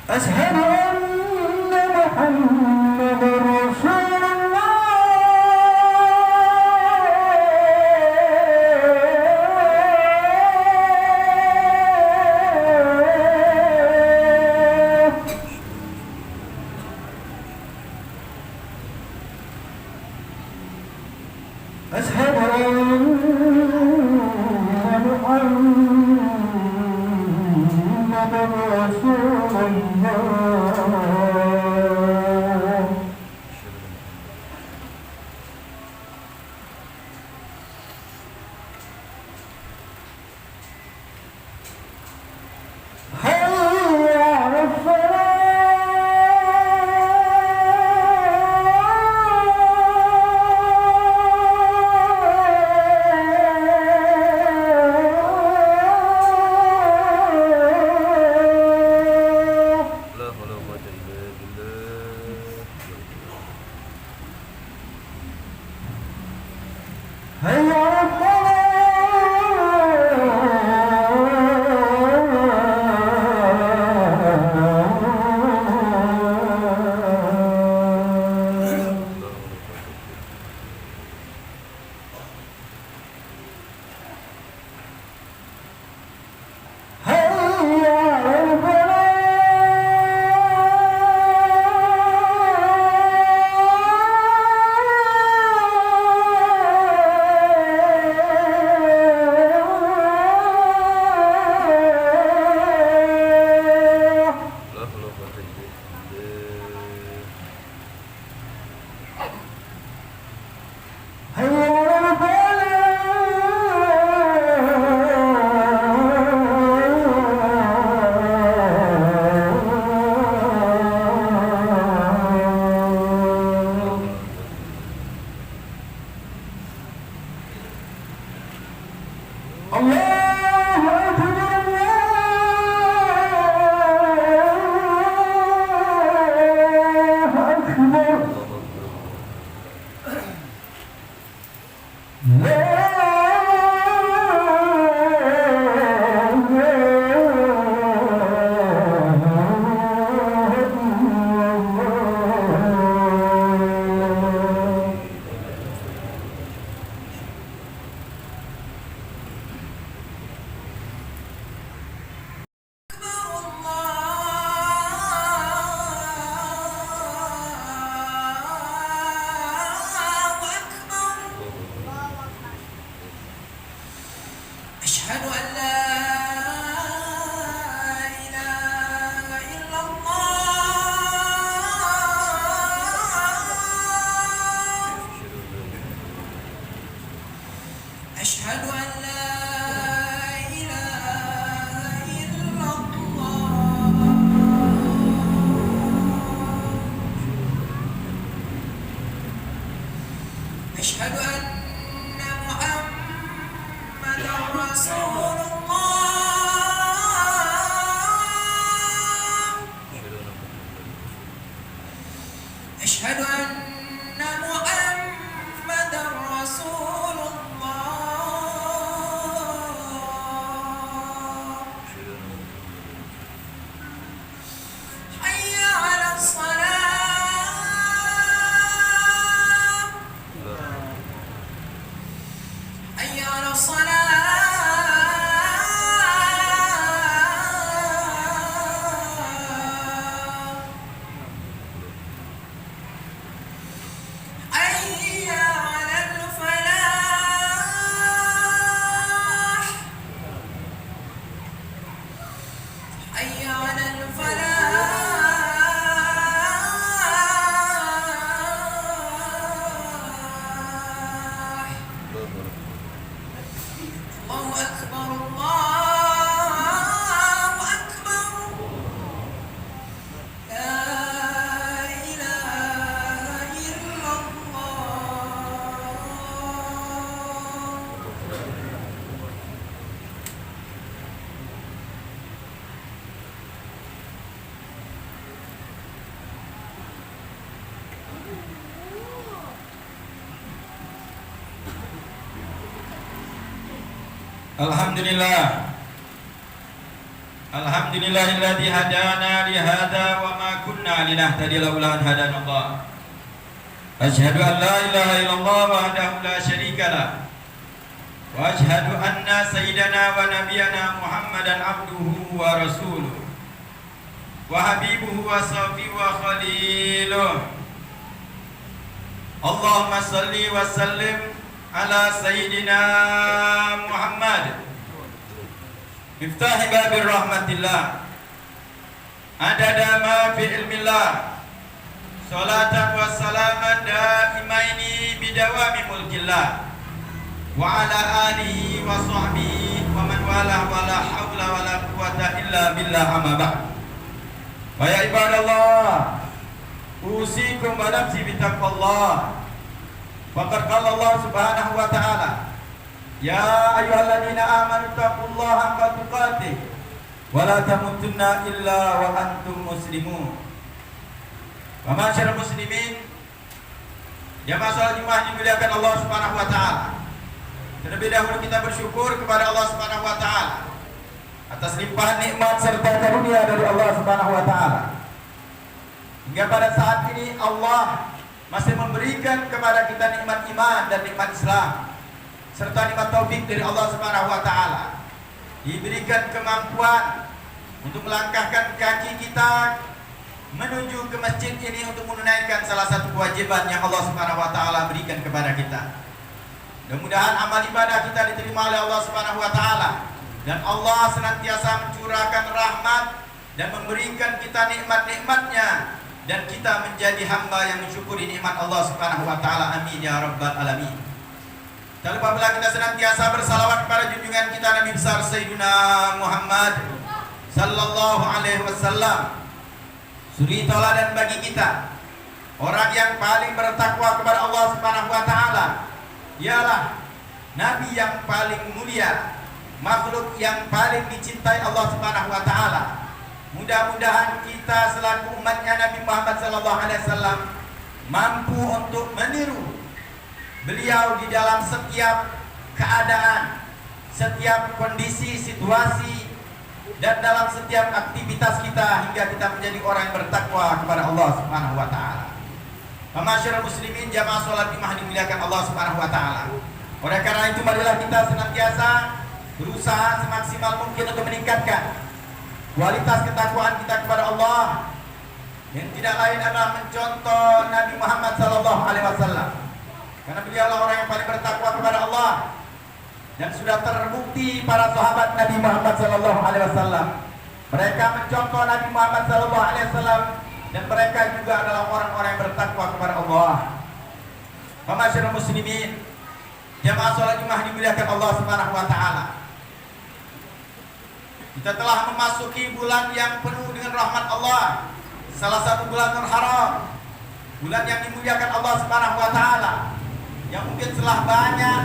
أشهد أن محمد رسول الله. أشهد أن محمد رسول الله. حي على لا حول ولا قوة إلا بالله. حي على لا حول ولا قوة إلا بالله. الله أكبر الله أكبر. لا أشهد أن لا إله إلا الله. أشهد أن لا إله إلا الله. أشهد أن محمدا رسول الله. أشهد أن محمدا رسول الله. حي على الصلاة. حي على الصلاة. حي على الفلاح. حي على الفلاح. الله أكبر الله أكبر. لا إله إلا الله. Alhamdulillah. Alhamdulillahilladzi hadana li hadza wa ma kunna linahtadiya laula an hadanallah. Asyhadu an la ilaha illallah wahdahu la syarika lah. Wa asyhadu anna sayyidana wa nabiyyana Muhammadan abduhu wa rasuluh. Wa habibuhu wa safihu wa khaliluh. Allahumma salli wa sallim ala sayyidina Muhammad Miftahi babir rahmatillah adada ma fi ilmillah salatan wa salaman daimaini bidawami mulkillah wa ala alihi wa sahbihi wa man wala wala hawla wala quwata illa billah amma ba'd. Wa ya ibadallah usikum wa nafsi bitaqwallah. Faqad qala Allah subhanahu wa ta'ala ya ayyuhalladzina amanu taqullaha haqqa tuqatih wa la tamutunna illa wa antum muslimun. Wa ma'asyiral muslimin, jamaah salat Jumat dimuliakan Allah Subhanahu wa taala. Terlebih dahulu kita bersyukur kepada Allah Subhanahu wa taala atas limpahan nikmat serta karunia dari Allah Subhanahu wa taala. Hingga pada saat ini Allah masih memberikan kepada kita nikmat iman dan nikmat Islam serta nikmat taufik dari Allah Subhanahu wa taala. Diberikan kemampuan untuk melangkahkan kaki kita menuju ke masjid ini untuk menunaikan salah satu kewajiban yang Allah Subhanahu wa taala berikan kepada kita. Mudah-mudahan amal ibadah kita diterima oleh Allah Subhanahu wa taala dan Allah senantiasa mencurahkan rahmat dan memberikan kita nikmat-nikmatnya dan kita menjadi hamba yang mensyukuri nikmat Allah Subhanahu wa taala. Amin ya rabbal alamin. Dan lupa pula kita senantiasa bersalawat kepada junjungan kita Nabi besar Sayyidina Muhammad sallallahu alaihi wasallam, suri tauladan bagi kita, orang yang paling bertakwa kepada Allah Subhanahu wa taala. Ialah nabi yang paling mulia, makhluk yang paling dicintai Allah Subhanahu wa taala. Mudah-mudahan kita selaku umatnya Nabi Muhammad sallallahu alaihi wasallam mampu untuk meniru beliau di dalam setiap keadaan, setiap kondisi, situasi, dan dalam setiap aktivitas kita hingga kita menjadi orang yang bertakwa kepada Allah Subhanahu wa taala. Ma'asyiral muslimin, jamaah salat Jumat dimuliakan Allah Subhanahu wa taala. Oleh karena itu marilah kita senantiasa berusaha semaksimal mungkin untuk meningkatkan kualitas ketakwaan kita kepada Allah, yang tidak lain adalah mencontoh Nabi Muhammad sallallahu alaihi wasallam. Karena beliaulah orang yang paling bertakwa kepada Allah dan sudah terbukti para sahabat Nabi Muhammad sallallahu alaihi wasallam. Mereka mencontoh Nabi Muhammad sallallahu alaihi wasallam dan mereka juga adalah orang-orang yang bertakwa kepada Allah. Ma'asyiral muslimin, jamaah salat Jumat dimuliakan Allah Subhanahu wa taala. Kita telah memasuki bulan yang penuh dengan rahmat Allah. Salah satu bulan Muharram, bulan yang dimuliakan Allah Subhanahu wa taala. Yang mungkin telah banyak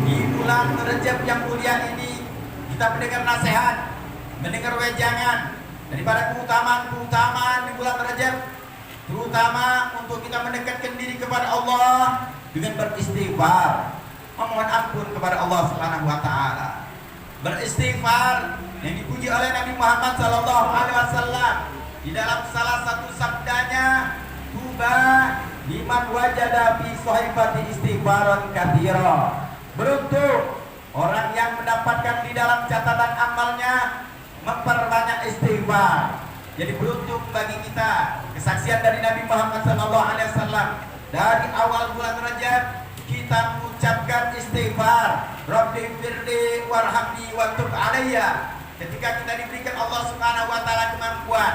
di bulan Rajab yang mulia ini kita mendengar nasihat, mendengar wejangan daripada keutamaan di bulan Rajab, terutama untuk kita mendekatkan diri kepada Allah dengan beristighfar, memohon ampun kepada Allah Subhanahu wa taala. Beristighfar yang dipuji oleh Nabi Muhammad sallallahu alaihi wasallam di dalam salah satu sabdanya, tuba liman wajada fi sahifati istighfaran katsira. Beruntung orang yang mendapatkan di dalam catatan amalnya memperbanyak istighfar. Jadi beruntung bagi kita kesaksian dari Nabi Muhammad SAW. Dari awal bulan Rajab kita mengucapkan istighfar, Rabbi firli warhamni wa tub alayya. Ketika kita diberikan Allah Subhanahu wa taala kemampuan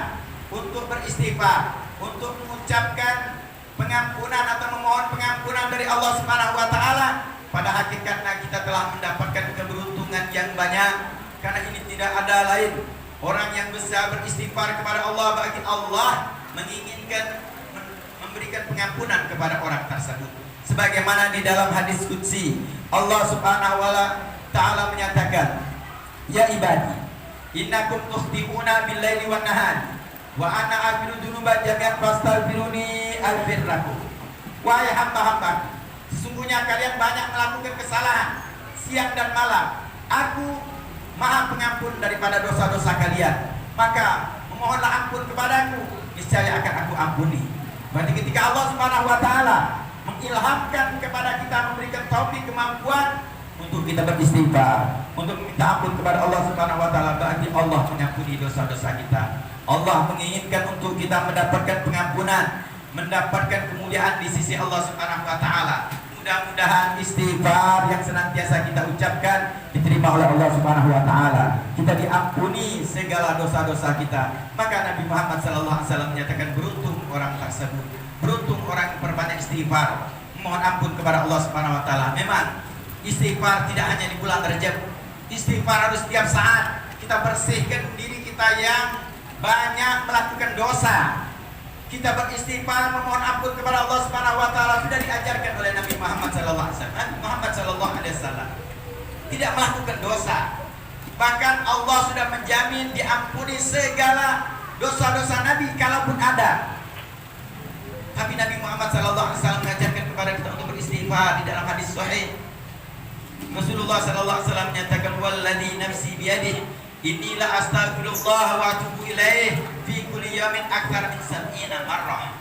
untuk beristighfar, untuk mengucapkan pengampunan atau memohon pengampunan dari Allah Subhanahu wa taala, pada hakikatnya kita telah mendapatkan keberuntungan yang banyak. Karena ini tidak ada lain orang yang bisa beristighfar kepada Allah, bagi Allah menginginkan memberikan pengampunan kepada orang tersebut. Sebagaimana di dalam hadis qudsi Allah Subhanahu wa taala menyatakan, ya ibadi innakum tukhti'una bil-laili wan-nahar wa ana aghfiru dzunuba jami'an fastaghfiruni aghfir lakum. Wahai hamba-hamba, sesungguhnya kalian banyak melakukan kesalahan siang dan malam. Aku Maha Pengampun daripada dosa-dosa kalian. maka memohonlah ampun kepadaku, niscaya akan aku ampuni. Berarti ketika Allah Subhanahu wa taala mengilhamkan kepada kita, memberikan taufik kemampuan untuk kita beristighfar, untuk minta ampun kepada Allah Subhanahu wa taala, berarti Allah mengampuni dosa-dosa kita. Allah menginginkan untuk kita mendapatkan pengampunan, mendapatkan kemuliaan di sisi Allah Subhanahu wa taala. Mudah-mudahan istighfar yang senantiasa kita ucapkan diterima oleh Allah Subhanahu wa taala. Kita diampuni segala dosa-dosa kita. Maka Nabi Muhammad sallallahu alaihi wasallam menyatakan beruntung orang tersebut. Beruntung orang yang berbanyak istighfar, mohon ampun kepada Allah Subhanahu wa taala. Memang istighfar tidak hanya di bulan Rajab. Istighfar harus setiap saat. Kita bersihkan diri kita yang banyak melakukan dosa. Kita beristighfar, memohon ampun kepada Allah Subhanahu wa taala sudah diajarkan oleh Nabi Muhammad sallallahu alaihi wasallam. Nabi Muhammad sallallahu alaihi wasallam tidak melakukan dosa. Bahkan Allah sudah menjamin diampuni segala dosa-dosa Nabi kalaupun ada. Tapi Nabi Muhammad sallallahu alaihi wasallam mengajarkan kepada kita untuk beristighfar di dalam hadis sahih. Rasulullah sallallahu alaihi wasallam menyatakan walladzi nafsi biyadihi inilah astaghfirullah wa atubu ilaih fi kulli yawmin akthar min 70 marrah.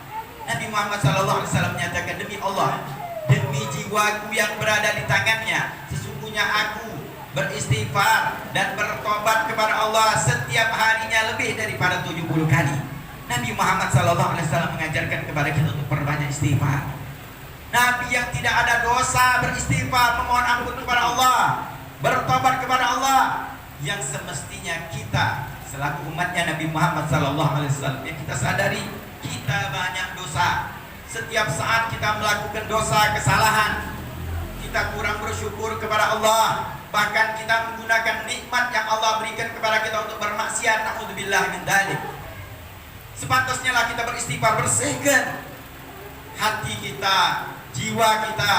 Nabi Muhammad sallallahu alaihi wasallam menyatakan, demi Allah, demi jiwaku yang berada di tangannya, sesungguhnya aku beristighfar dan bertobat kepada Allah setiap harinya lebih daripada 70 kali. Nabi Muhammad sallallahu alaihi wasallam mengajarkan kepada kita untuk perbanyak istighfar. Nabi yang tidak ada dosa beristighfar, memohon ampun kepada Allah, bertobat kepada Allah, yang semestinya kita selaku umatnya Nabi Muhammad sallallahu alaihi wasallam yang kita sadari kita banyak dosa. Setiap saat kita melakukan dosa, kesalahan, kita kurang bersyukur kepada Allah, bahkan kita menggunakan nikmat yang Allah berikan kepada kita untuk bermaksiat. Naudzubillah min dzalik. Sepantasnya lah kita beristighfar, bersihkan hati kita, jiwa kita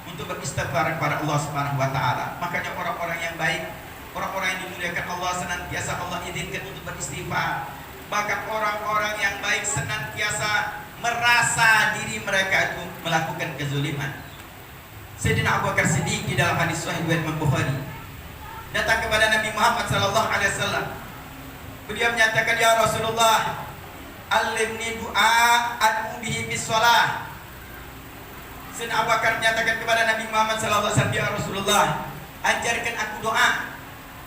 untuk beristighfar kepada Allah Subhanahu wa taala. Makanya orang-orang yang baik, orang-orang yang dimuliakan Allah, senantiasa Allah izinkan untuk beristighfar. Bahkan orang-orang yang baik senantiasa merasa diri mereka itu melakukan kezuliman. Sayyidina Abu Bakar Siddiq di dalam hadis sahih riwayat Imam Bukhari datang kepada Nabi Muhammad sallallahu alaihi wasallam. Beliau menyatakan, ya Rasulullah, alimni du'a ad'u bihi bis shalah. Sayyidina Abu Bakar menyatakan kepada Nabi Muhammad sallallahu alaihi wasallam, ya Rasulullah, ajarkan aku doa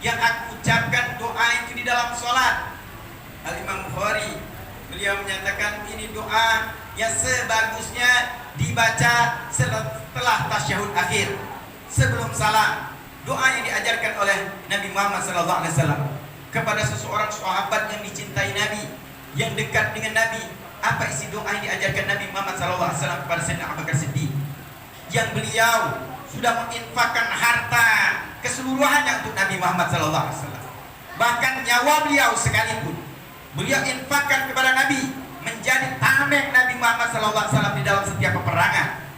yang aku ucapkan doa itu di dalam sholat. Al-Imam Bukhari beliau menyatakan ini doa yang sebagusnya dibaca setelah tasyahud akhir, sebelum salam. Doa yang diajarkan oleh Nabi Muhammad SAW kepada seseorang sahabat yang dicintai Nabi, yang dekat dengan Nabi. Apa isi doa yang diajarkan Nabi Muhammad SAW kepada Sayyidina Abu Bakar Siddiq, yang beliau sudah menginfakkan harta keseluruhannya untuk Nabi Muhammad SAW. Bahkan nyawa beliau sekalipun beliau infakkan kepada Nabi, menjadi tameng Nabi Muhammad SAW di dalam setiap peperangan.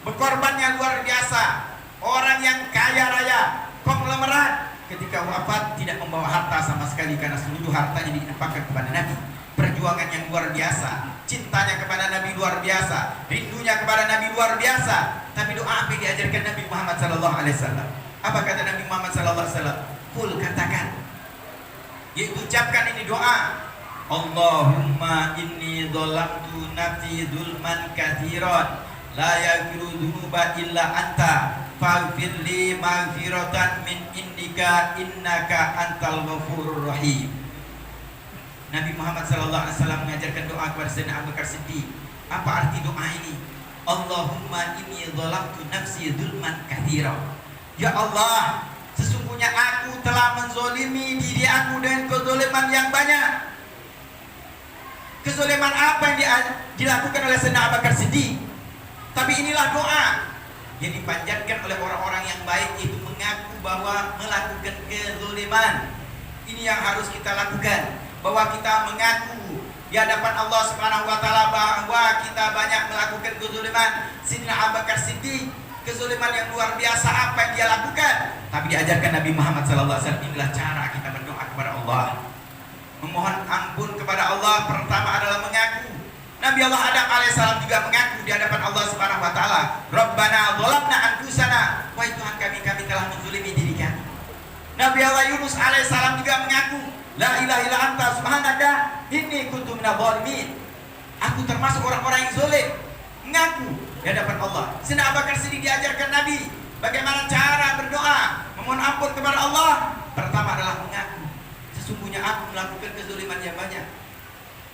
Berkorbannya luar biasa. Orang yang kaya raya, konglomerat, ketika wafat tidak membawa harta sama sekali karena seluruh hartanya diinfakkan kepada Nabi. Perjuangan yang luar biasa, cintanya kepada Nabi luar biasa, rindunya kepada Nabi luar biasa. Tapi doa apa yang diajarkan Nabi Muhammad SAW? Apa kata Nabi Muhammad SAW? Kul, katakan, yaitu ucapkan ini doa, Allahumma inni dzalamtu nafsi dzulman katsiran la yaghfiru dzunuba illa anta faghfirli maghfiratan min indika innaka antal ghafurur rahim. Nabi Muhammad sallallahu alaihi wasallam mengajarkan doa kepada Sayyidina Abu Bakar Siddiq. Apa arti doa ini? Allahumma inni dzalamtu nafsi dzulman katsiran. Ya Allah, sesungguhnya aku telah menzolimi diri aku dengan kezaliman yang banyak. Kezaliman apa yang dilakukan oleh Sayyidina Abu Bakar Siddiq? Tapi inilah doa yang dipanjatkan oleh orang-orang yang baik, itu mengaku bahwa melakukan kezaliman. Ini yang harus kita lakukan, bahwa kita mengaku di hadapan Allah Subhanahu wa taala bahwa kita banyak melakukan kezaliman. Sayyidina Abu Bakar Siddiq, kezaliman yang luar biasa apa yang dia lakukan, tapi diajarkan Nabi Muhammad SAW. Inilah cara kita berdoa kepada Allah, memohon ampun kepada Allah. Pertama adalah mengaku. Nabi Allah Adam alaihissalam juga mengaku di hadapan Allah Subhanahu wa taala, Rabbana dzalamna anfusana, wahai Tuhan kami telah menzalimi diri kami. Nabi Allah Yunus alaihissalam juga mengaku, La ilaha illa anta subhanaka inni kuntu minadh dhalimin. Aku termasuk orang-orang yang zalim. Mengaku di hadapan Allah. Sayyidina Abu Bakar Siddiq diajarkan Nabi bagaimana cara berdoa, memohon ampun kepada Allah. Pertama adalah mengaku, sesungguhnya aku melakukan kezaliman yang banyak.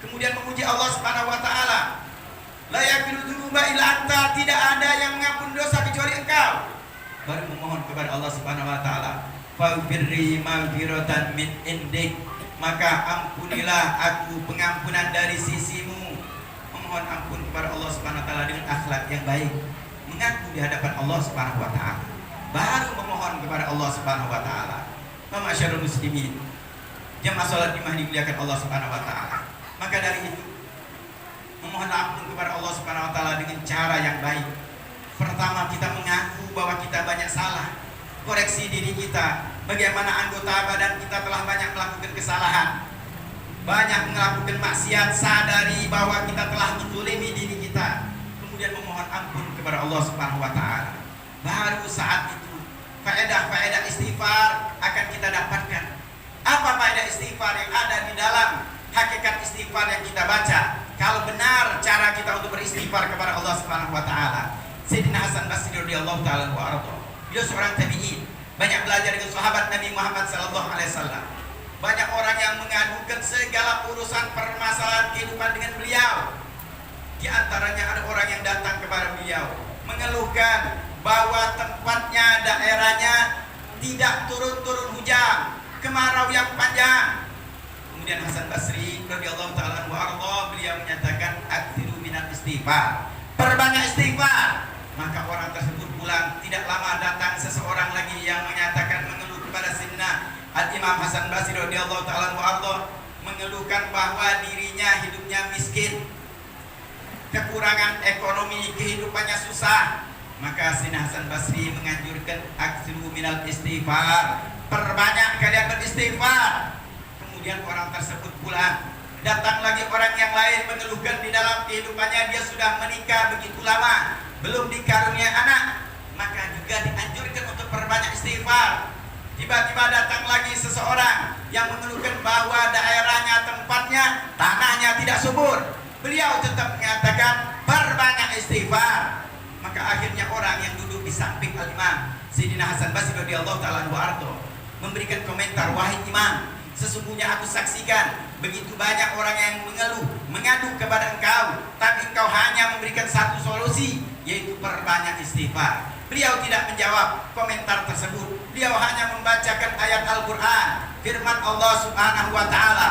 Kemudian memuji Allah Subhanahu wa taala. La yaghfiru dzunuba illa anta, tidak ada yang mengampuni dosa kecuali Engkau. Baru memohon kepada Allah Subhanahu wa taala. Faghfirli maghfiratan min indik, maka ampunilah aku pengampunan dari sisimu. Memohon ampun kepada Allah Subhanahu wa taala dengan akhlak yang baik, mengaku di hadapan Allah Subhanahu wa taala, baru memohon kepada Allah Subhanahu wa taala. Ma'asyiral muslimin, jamaah salat jemaah dimuliakan Allah Subhanahu wa taala. Maka dari itu memohon ampun kepada Allah Subhanahu wa taala dengan cara yang baik. Pertama, kita mengaku bahwa kita banyak salah, koreksi diri kita. Bagaimana anggota badan kita telah banyak melakukan kesalahan, banyak melakukan maksiat, sadari bahwa kita telah menzalimi diri kita. Kemudian memohon ampun kepada Allah Subhanahu wa taala. Baru saat itu faedah-faedah istighfar akan kita dapatkan. Apa faedah istighfar yang ada di dalam hakikat istighfar yang kita baca? Kalau benar cara kita untuk beristighfar kepada Allah Subhanahu wa taala. Sayyidina Hasan Basri radhiyallahu taala anhu arda, beliau seorang tabi'in, banyak belajar dengan sahabat Nabi Muhammad sallallahu alaihi wasallam. Banyak orang yang mengadukan segala urusan permasalahan kehidupan dengan beliau. Di antaranya ada orang yang datang kepada beliau mengeluhkan bahwa tempatnya, daerahnya tidak turun-turun hujan, kemarau yang panjang. Kemudian Hasan Basri radhiyallahu taala anhu arda, beliau menyatakan aktsiru minal istighfar, perbanyak istighfar. Maka orang tersebut pulang. Tidak lama datang seseorang lagi yang menyatakan, mengeluh kepada Sayyidina Al-Imam Hasan Basri radhiyallahu taala anhu arda, mengeluhkan bahwa dirinya hidupnya miskin, kekurangan ekonomi, kehidupannya susah. Maka Sayyidina Hasan Basri menganjurkan aktsiru minal istighfar, perbanyak kalian beristighfar. Kemudian orang tersebut pulang. Datang lagi orang yang lain mengeluhkan di dalam kehidupannya dia sudah menikah begitu lama, belum dikaruniai anak. Maka juga dianjurkan untuk perbanyak istighfar. Tiba-tiba datang lagi seseorang yang mengeluhkan bahwa daerahnya, tempatnya, tanahnya tidak subur. Beliau tetap mengatakan perbanyak istighfar. Maka akhirnya orang yang duduk di samping Al-Imam Sayyidina Hasan Basri radhiyallahu taala anhu arda memberikan komentar, wahai imam, sesungguhnya aku saksikan begitu banyak orang yang mengeluh, mengadu kepada engkau, tapi engkau hanya memberikan satu solusi, yaitu perbanyak istighfar. Beliau tidak menjawab komentar tersebut. Beliau hanya membacakan ayat Al-Quran, firman Allah Subhanahu wa taala,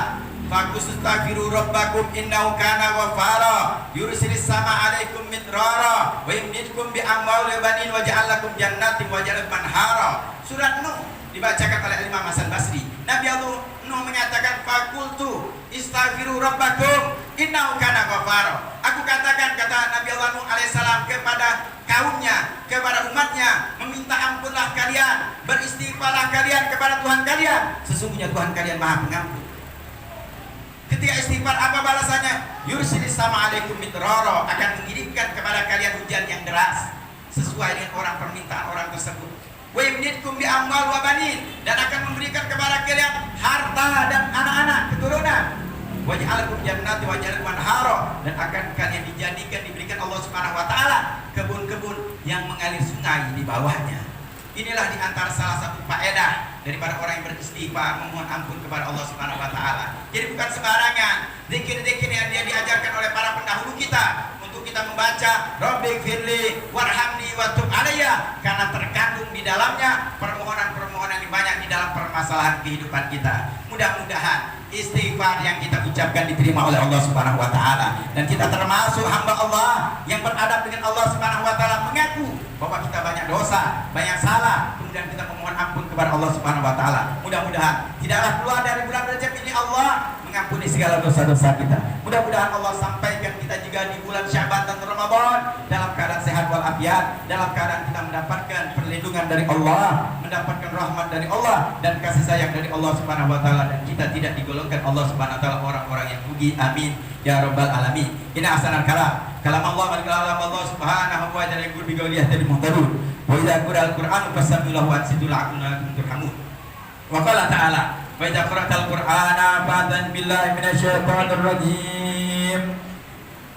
fakustaghfiru rabbakum innahu kana ghaffara yursilis sama alaikum midrara wa yumdidkum bi amwalin wa banin wa ja'al lakum jannatin wa ja'al lakum anhara. Surat Nuh dibacakan oleh Imam Hasan Basri. Nabi Allah Nuh menyatakan, fakultu istaghfiru rabbakum innahu kana ghaffara. Aku katakan, kata Nabi Allah Nuh alaihissalam kepada kaumnya, kepada umatnya, meminta ampunlah kalian, beristighfarlah kalian kepada Tuhan kalian, sesungguhnya Tuhan kalian Maha Pengampun. Ketika istighfar, apa balasannya? Yursilis sama alaikum midrara, akan mengirimkan kepada kalian hujan yang deras sesuai dengan orang permintaan orang tersebut. Wa yumdidkum bi amwal wa banin, dan akan memberikan kepada kalian harta dan anak-anak keturunan. Wa ja'alakum jannati wa ja'alakum anhara, dan akan kalian dijadikan, diberikan Allah Subhanahu wa taala kebun-kebun yang mengalir sungai di bawahnya. Inilah di antara salah satu faedah daripada orang yang beristighfar, memohon ampun kepada Allah Subhanahu wa taala. Jadi bukan sembarangan zikir-zikir yang dia diajarkan oleh para pendahulu kita untuk kita membaca Rabbighfirli warhamni wa tub alayya, karena terkandung di dalamnya permohonan-permohonan yang banyak di dalam permasalahan kehidupan kita. Mudah-mudahan istighfar yang kita ucapkan diterima oleh Allah Subhanahu wa taala, dan kita termasuk hamba Allah yang beradab dengan Allah Subhanahu wa taala, mengaku bahwa kita banyak dosa, banyak salah, kemudian kita memohon ampun kepada Allah Subhanahu wa taala. Mudah-mudahan tidaklah keluar dari bulan Rajab ini Allah mengampuni segala dosa-dosa kita. Mudah-mudahan Allah sampaikan kita juga di bulan Syaban dan Ramadan dalam keadaan sehat walafiat, dalam keadaan kita mendapatkan perlindungan dari Allah, mendapatkan rahmat dari Allah dan kasih sayang dari Allah Subhanahu wa taala, dan kita tidak digolongkan Allah Subhanahu wa taala orang-orang yang rugi. Amin ya rabbal alamin. Inna ahsanal kalam Allah wa kalam Allah Subhanahu wa ta'ala yaqul bi qawlihi tadi muhtarun wa idza qira al-Qur'an fasami'u lahu wa ansitu la'allakum turhamun. Wa qala ta'ala Wa idza qara'tal Qur'ana fa'taz billahi minasyaitonir rajim.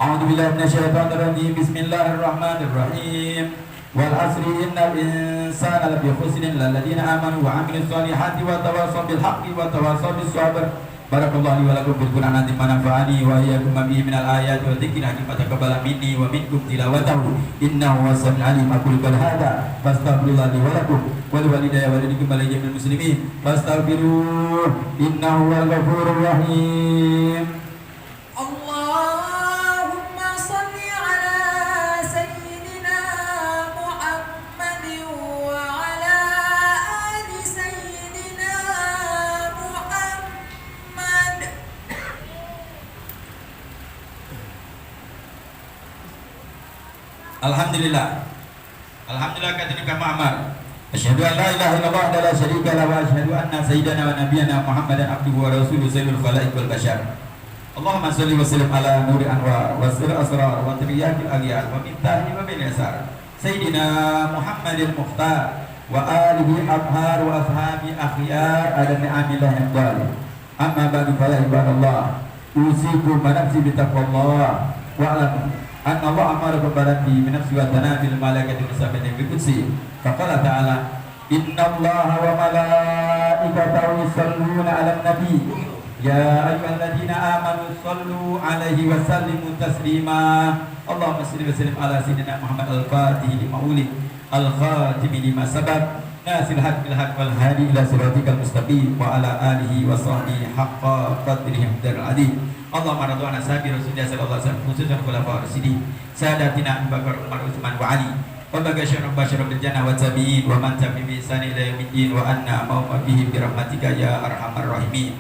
A'udzu billahi minasyaitonir rajim. Bismillahirrahmanirrahim. Wal 'asri innal insana lafi khusrin illal ladzina amanu wa 'amilus solihati wa tawassaw bil haqqi wa tawassaw bis sabr. Barakallahu li wa lakum bil Qur'an azim wa nafa'ani wa iyyakum bihi minal ayati wa dzikril hakim fataqabbal minni wa minkum tilawatahu innahu was-sami'ul 'alim. Aqulu qul hadza fastaghfirullah li wa lakum wa li walidayya wa li jami'il muslimin fastaghfiruhu innahu wal ghafurur rahim. Allahumma salli ala sayyidina Muhammadin wa ala ali sayyidina Muhammad. Alhamdulillah. Alhamdulillah katsirika ma'amar. Asyhadu an la ilaha illallah wa la syarika lahu wa asyhadu anna sayyidana wa nabiyyana Muhammadan abduhu wa rasuluhu sayyidul khalaiq wal bashar. Allahumma shalli wa sallim ala nuri anwar wa sir asrar wa tiriyakil aghyar wa mintahi wa bil yasar. Sayyidina Muhammadil Mukhtar wa alihi abhar wa ashabi akhyar ala ni'amillah ibdal. Amma ba'du fa ya ibadallah. Usikum wa nafsi bi taqwallah wa alam anna Allah amara bi nafsi wa tanabil malaikati musabbihina bi qudsi. Faqala ta'ala innallaha wa malaikatahu yusalluna 'alan nabi ya ayyuhalladzina amanu shallu 'alaihi wa sallimu taslima. Allahumma shalli wa sallim ala sayyidina Muhammad al-Fatih lima ulil al-khatim lima sabaq nasil haq bil haq wal hadi ila siratikal mustaqim wa ala alihi wa sahbihi haqqa qadrihi darul adi. Allahumma radwana sabi rasulullah sallallahu alaihi wasallam khususan khulafa rasyidin sadatina Abu Bakar Umar Utsman wa Ali wa bagasyarum basyarum bil jannah wa tabi'in wa man tabi'in bi ihsan ila yaumiddin wa anna ma'ma bihim bi rahmatika ya arhamar rahimin.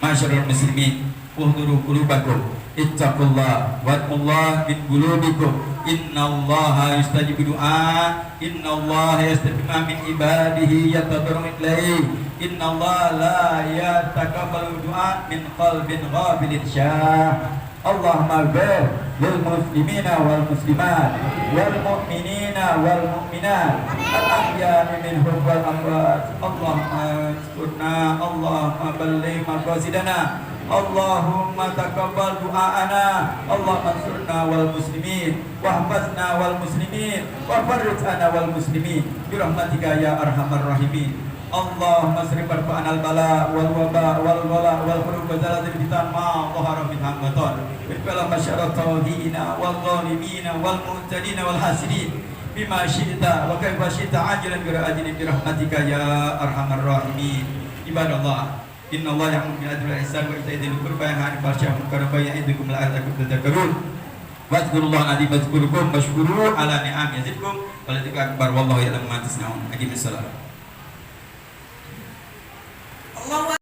Masyarul muslimin uhduru qulubakum ittaqullah wa min qulubikum innallaha yustajibu du'a innallaha yastajibu min ibadihi yatadarru ilaihi innallaha la yataqabbalu du'a min qalbin ghafilin syah. Allahumma barik lil muslimina wal muslimat wal mu'minina wal mu'minat al ahya'i minhum wal amwat. Allahumma asturna Allahumma balligh maqasidana Allahumma taqabbal du'aana Allahumma ansurna wal muslimin wahfazna wal muslimin wa farrij ana wal muslimin bi rahmatika ya arhamar rahimin. Allahumma srif al bala wal waba wal wala wal hurub wa zalazil fitan ma dhahara min hamatan bi kala masyaratina wal zalimina wal mu'tadina wal hasidin bima syi'ta wa kaifa syi'ta ajilan bi ra'ajin bi rahmatika ya arhamar rahimin. Ibadallah inna Allah ya'muru bil adli wal ihsan wa ita'i dzil qurba wa yanha 'anil fahsya'i wal munkari wa ya'idukum la'allakum tadhakkarun. Wadhkurullaha alladzi yadhkurukum washkuru ala ni'amihi yazidkum wa la takbar wallahu ya'lamu ma tasna'un. Aqimis shalah. Allah